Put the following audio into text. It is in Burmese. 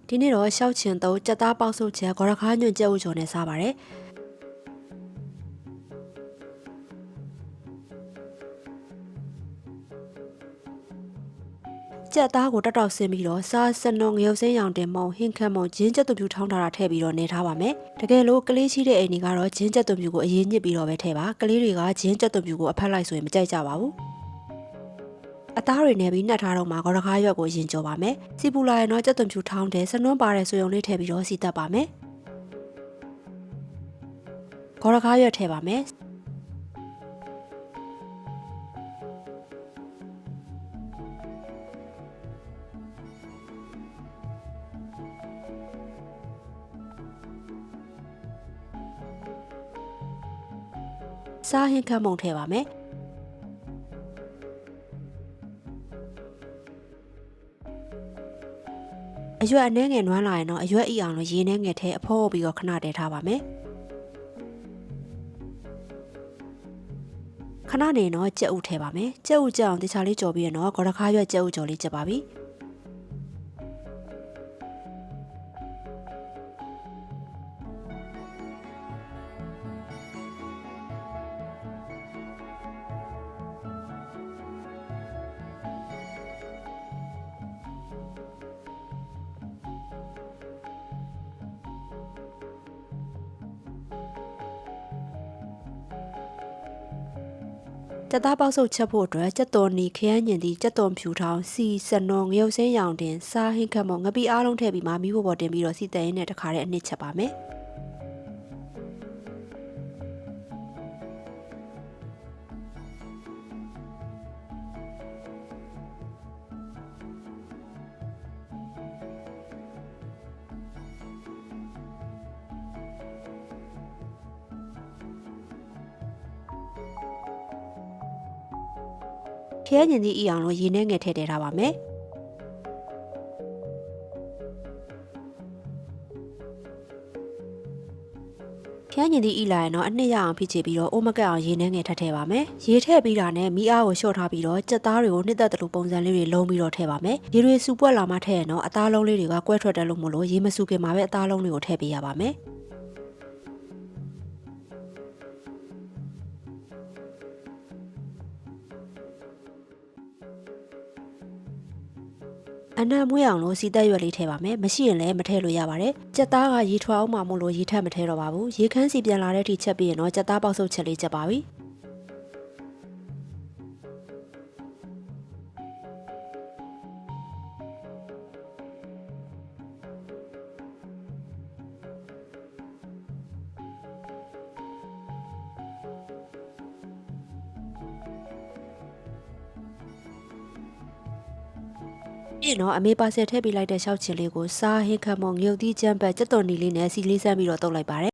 ဒီနေ့တော့ရှောက်ချင်တော့ကြက်သားပေါက်ဆုပ်ချက်ဂေါ်ရခါညွန့်ကြက်ဥကျော်နဲ့စားပါတယ်ကြက်သားကိုတက်တောက်ဆင်းပြီးတော့စားစနုံငရုတ်စင်းရောင်တင်မုံဟင်းခတ်မုံဂျင်းကြက်သွပြူထောင်းထားတာထည့်ပြီးတော့နေထားပါမယ်တကယ်လို့ကလေးရှိတဲ့အိမ်တွေကတော့ဂျင်းကြက်သွပြူကိုအရင်ညစ်ပြီးတော့ပဲထည့်ပါကလေးတွေကဂျင်းကြက်သွပြူကိုအဖက်လိုက်ဆိုရင်မကြိုက်ကြပါဘူးအသားတွေနဲ့ပြီးနှက်ထားတော့မှဂေါ်ရခါရွက်ကိုရင်ကြော်ပါမယ်စီပူလာရင်တော့ကြက်သွပြူထောင်းတယ်စနွန်းပါတဲ့ဆွေုံလေးထည့်ပြီးတော့စီတက်ပါမယ်ဂေါ်ရခါရွက်ထည့်ပါမယ်စားဟင်းခတ်မုံထည့်ပါမယ်အရွက်အနှဲငယ်နွမ်းလာရင်တော့အရွက်အီအောင်လို့ရေနှဲငယ်ထဲအဖောပြီးတော့ခဏတည်ထားပါမယ်ခဏနေတော့ကြက်ဥထည့်ပါမယ်ကြက်ဥကြက်အောင်တခြားလေးကြော်ပြီးတော့ဂေါ်ရခါရွက်ကြက်ဥကြော်လေးချက်ပါပြီကြက်သားပေါက်ဆုပ်ချက်ဖို့အတွက်ကြက်သွန်နီခရမ်းညင်သည့်ကြက်သွန်ဖြူထောင်းစီစနုံငရုတ်စင်းရောင်တင်စားဟင်းခတ်မုံငပိအားလုံးထည့်ပြီးမှမီးဖို့ပေါ်တင်ပြီးတော့စီတဲရင်းနဲ့တခါတည်းအနှစ်ချက်ပါမယ်ခရဲညင်သည့်အီအောင်လို့ရေနှဲငယ်ထည့်ထည့်ထားပါမယ်ခရဲညင်သည့်အီလာရင်တော့အနှစ်ရအောင်ဖိချေပြီးတော့အိုးမကက်အောင်ရေနှဲငယ်ထည့်ထည့်ပါမယ်ရေထည့်ပြီးတာနဲ့မီးအားကိုလျှော့ထားပြီးတော့ကြက်သားတွေကိုနှစ်သက်တယ်လို့ပုံစံလေးတွေလုံးပြီးတော့ထည့်ပါမယ်ရေတွေစူပွက်လာမှထည့်ရင်တော့အသားလုံးလေးတွေကကွဲထွက်တယ်လို့မို့လို့ရေမစူခင်မှာပဲအသားလုံးတွေကိုထည့်ပေးရပါမယ်အနံ့မွေးအောင်လို့စီတက်ရွက်လေးထည့်ပါမယ်မရှိရင်လည်းမထည့်လို့ရပါတယ်ကြက်သားကရေထွားအောင်မှမို့လို့ရေထက်မထည့်တော့ပါဘူးရေခမ်းစီပြန်လာတဲ့အထိချက်ပြီးရင်တော့ကြက်သားပေါက်ဆုပ်ချက်လေးချက်ပါပြီပြီးတော့အမေပါဆယ်ထည့်ပေးလိုက်တဲ့ရှောက်ချင်လေးကိုစားဟင်းခတ်မုံငရုတ်သီးကြမ်းပတ်ကြက်သွန်နီလေးနဲ့စီလေးစမ်းပြီးတော့တုပ်လိုက်ပါတယ်